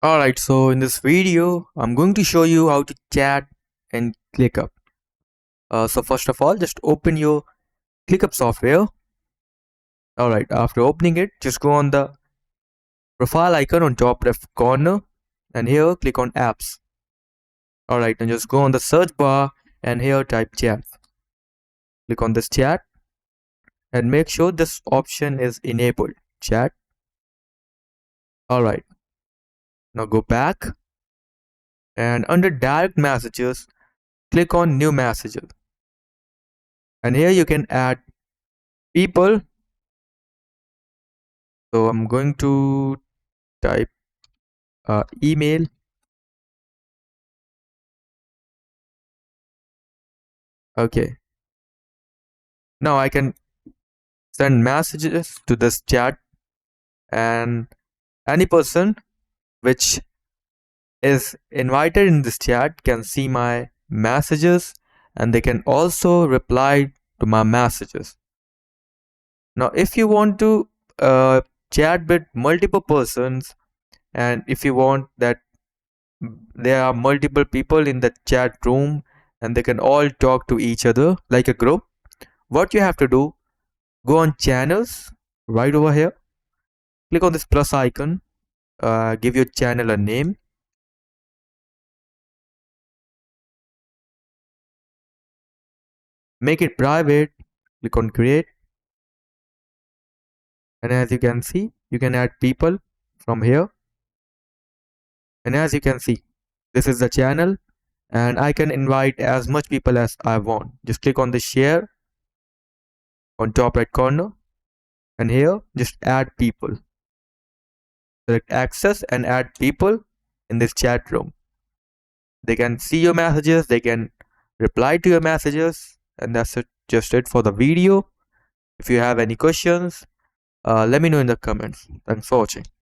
Alright, so in this video, I'm going to show you how to chat in ClickUp. So first of all, just open your ClickUp software. Alright, after opening it, just go on the profile icon on top left corner and here click on apps. Alright, and just go on the search bar and here type chat. Click on this chat and make sure this option is enabled. Chat. Alright, now go back and under direct messages, click on new messages. And here you can add people. So I'm going to type email. Okay. Now I can send messages to this chat, and any person which is invited in this chat can see my messages and they can also reply to my messages. Now, if you want to chat with multiple persons and if you want that there are multiple people in the chat room and they can all talk to each other like a group, what you have to do, go on channels right over here, click on this plus icon, give your channel a name, make it private, click on create, and as you can see, you can add people from here. And as you can see, this is the channel and I can invite as much people as I want. Just click on the share on top right corner and here just add people. Select access and add people in this chat room. They can see your messages, they can reply to your messages, and that's just it for the video. If you have any questions, let me know in the comments. Thanks for watching.